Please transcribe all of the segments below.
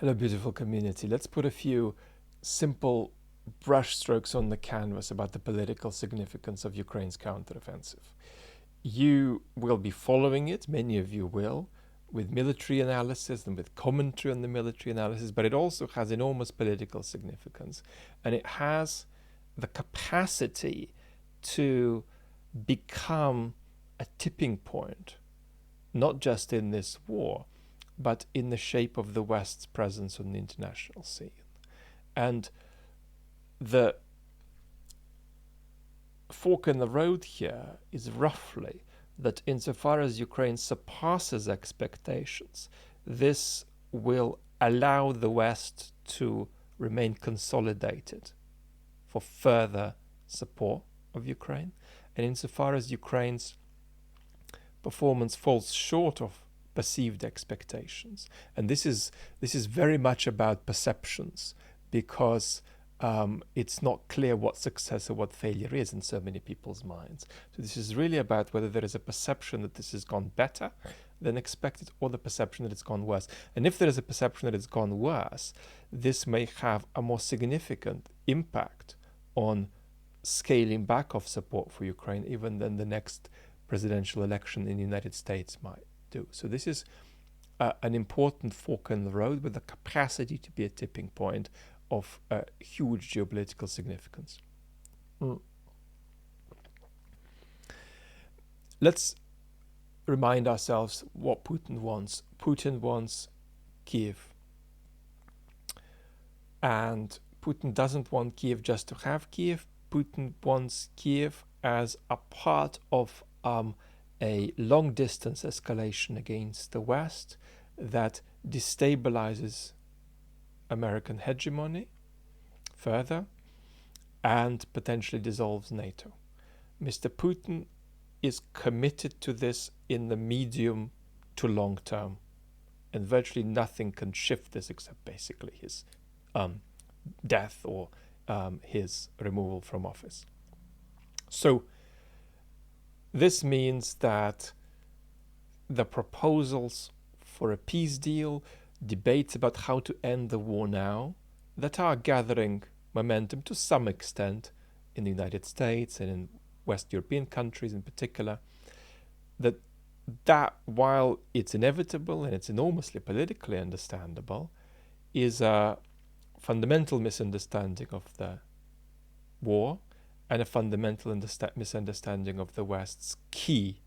Hello, beautiful community. Let's put a few simple brushstrokes on the canvas about the political significance of Ukraine's counteroffensive. You will be following it, many of you will, with military analysis and with commentary on the military analysis, but it also has enormous political significance. And it has the capacity to become a tipping point, not just in this war, but in the shape of the West's presence on the international scene. And the fork in the road here is roughly that insofar as Ukraine surpasses expectations, this will allow the West to remain consolidated for further support of Ukraine. And insofar as Ukraine's performance falls short of perceived expectations, and this is very much about perceptions, because it's not clear what success or what failure is in so many people's minds. So this is really about whether there is a perception that this has gone better than expected, or the perception that it's gone worse. And if there is a perception that it's gone worse, this may have a more significant impact on scaling back of support for Ukraine even than the next presidential election in the United States might do. So this is an important fork in the road with the capacity to be a tipping point of huge geopolitical significance. Let's remind ourselves what Putin wants. Putin wants Kiev. And Putin doesn't want Kiev just to have Kiev. Putin wants Kiev as a part of a long-distance escalation against the West that destabilizes American hegemony further and potentially dissolves NATO. Mr. Putin is committed to this in the medium to long term, and virtually nothing can shift this except basically his death or his removal from office. So this means that the proposals for a peace deal, debates about how to end the war now, that are gathering momentum to some extent in the United States and in West European countries in particular, that while it's inevitable and it's enormously politically understandable, is a fundamental misunderstanding of the war and a fundamental misunderstanding of the West's key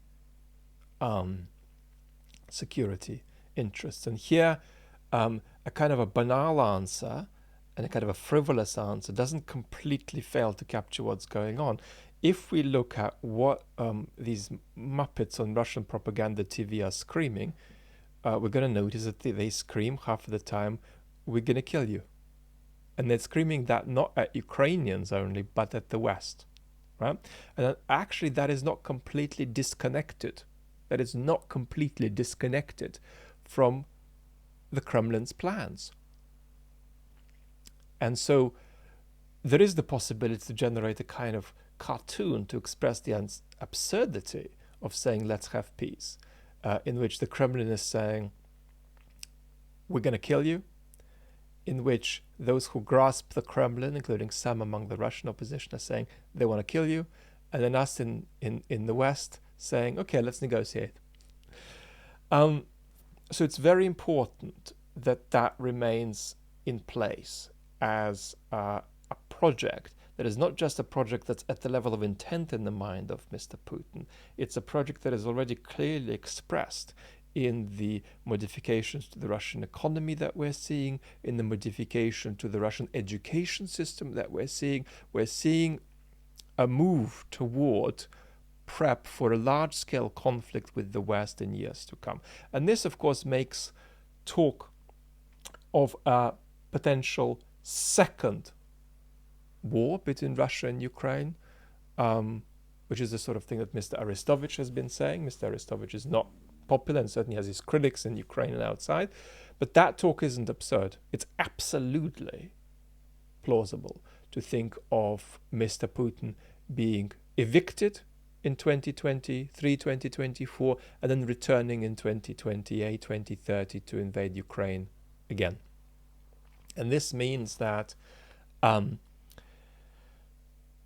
security interests. And here, a kind of a banal answer and a kind of a frivolous answer doesn't completely fail to capture what's going on. If we look at what these Muppets on Russian propaganda TV are screaming, we're going to notice that they scream half of the time, "We're going to kill you." And they're screaming that not at Ukrainians only, but at the West, right? And actually, that is not completely disconnected. That is not completely disconnected from the Kremlin's plans. And so there is the possibility to generate a kind of cartoon to express the absurdity of saying, "Let's have peace," in which the Kremlin is saying, "We're going to kill you," in which those who grasp the Kremlin, including some among the Russian opposition, are saying they want to kill you, and then us in the West saying, "Okay, let's negotiate." So it's very important that remains in place as a project that is not just a project that's at the level of intent in the mind of Mr. Putin. It's a project that is already clearly expressed in the modifications to the Russian economy that we're seeing, in the modification to the Russian education system that we're seeing. We're seeing a move toward prep for a large-scale conflict with the West in years to come. And this, of course, makes talk of a potential second war between Russia and Ukraine, which is the sort of thing that Mr. Arestovich has been saying. Mr. Arestovich is not popular and certainly has his critics in Ukraine and outside, but that talk isn't absurd. It's absolutely plausible to think of Mr. Putin being evicted in 2023, 2024, and then returning in 2028, 2030 to invade Ukraine again. And this means that um,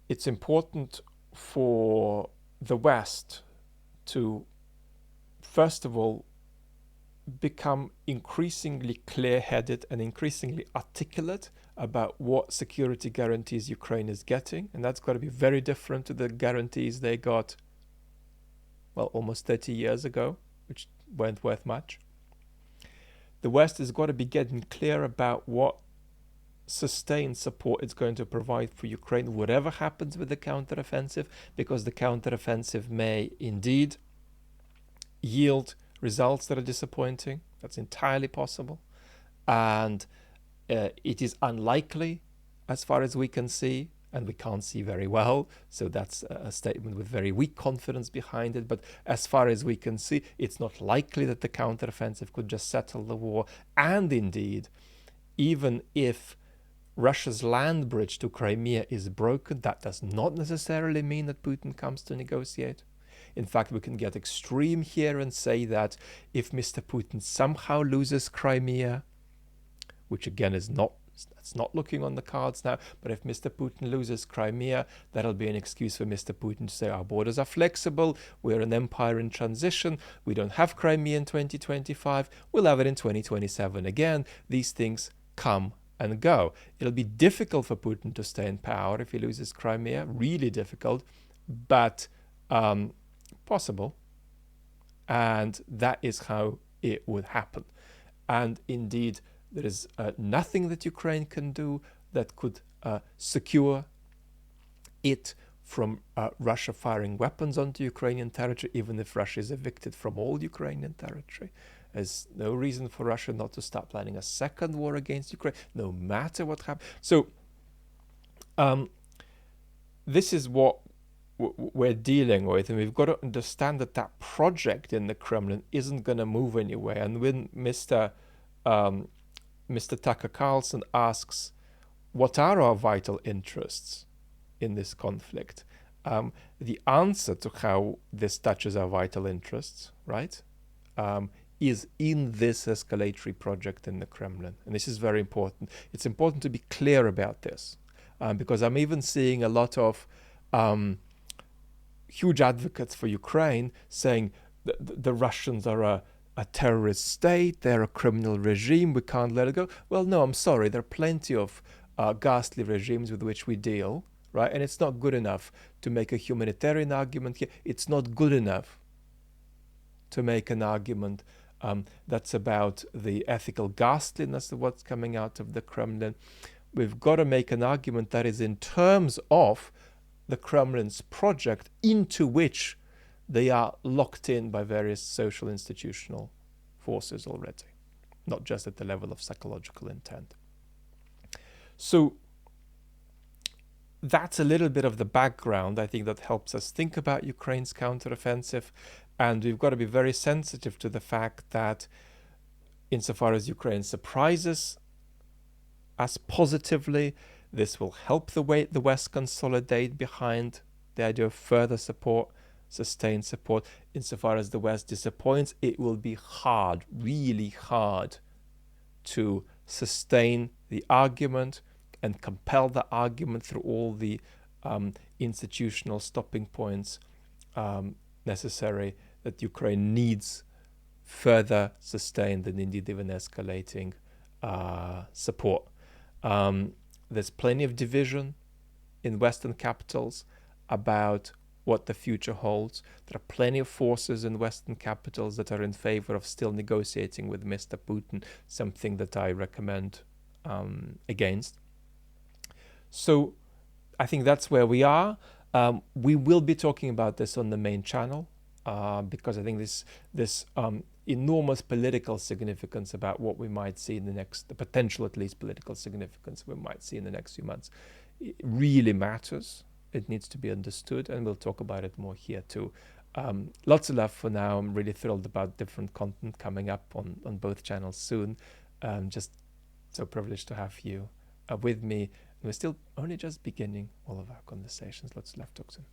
it's important for the West to, first of all, become increasingly clear-headed and increasingly articulate about what security guarantees Ukraine is getting. And that's got to be very different to the guarantees they got, well, almost 30 years ago, which weren't worth much. The West has got to be getting clear about what sustained support it's going to provide for Ukraine, whatever happens with the counteroffensive, because the counteroffensive may indeed yield results that are disappointing. That's entirely possible. And it is unlikely, as far as we can see, and we can't see very well, so that's a statement with very weak confidence behind it, but as far as we can see, it's not likely that the counteroffensive could just settle the war. And indeed, even if Russia's land bridge to Crimea is broken, that does not necessarily mean that Putin comes to negotiate. In fact, we can get extreme here and say that if Mr. Putin somehow loses Crimea, which again is not, that's not looking on the cards now, but if Mr. Putin loses Crimea, that'll be an excuse for Mr. Putin to say our borders are flexible, we're an empire in transition, we don't have Crimea in 2025, we'll have it in 2027 again. These things come and go. It'll be difficult for Putin to stay in power if he loses Crimea, really difficult, but possible. And that is how it would happen. And indeed, there is nothing that Ukraine can do that could secure it from Russia firing weapons onto Ukrainian territory, even if Russia is evicted from all Ukrainian territory. There's no reason for Russia not to start planning a second war against Ukraine, no matter what happens. So this is what we're dealing with, and we've got to understand that that project in the Kremlin isn't going to move anywhere. And when Mr. Tucker Carlson asks, what are our vital interests in this conflict? The answer to how this touches our vital interests, right, is in this escalatory project in the Kremlin. And this is very important. It's important to be clear about this, because I'm even seeing a lot of huge advocates for Ukraine saying the Russians are a terrorist state, they're a criminal regime, we can't let it go. Well, no, I'm sorry, there are plenty of ghastly regimes with which we deal, right? And it's not good enough to make a humanitarian argument here. It's not good enough to make an argument that's about the ethical ghastliness of what's coming out of the Kremlin. We've got to make an argument that is in terms of the Kremlin's project, into which they are locked in by various social institutional forces already, not just at the level of psychological intent. So that's a little bit of the background, I think, that helps us think about Ukraine's counteroffensive. And we've got to be very sensitive to the fact that insofar as Ukraine surprises us positively, this will help the West consolidate behind the idea of further support, sustained support. Insofar as the West disappoints, it will be hard, really hard, to sustain the argument and compel the argument through all the institutional stopping points necessary that Ukraine needs further sustained and indeed even escalating support. There's plenty of division in Western capitals about what the future holds. There are plenty of forces in Western capitals that are in favor of still negotiating with Mr. Putin, something that I recommend against. So I think that's where we are. We will be talking about this on the main channel because I think this enormous political significance about what we might see in the potential at least political significance we might see in the next few months, it really matters. It needs to be understood, and we'll talk about it more here too. Lots of love for now. I'm really thrilled about different content coming up on both channels soon. Just so privileged to have you with me. We're still only just beginning all of our conversations. Lots of love. Talk soon.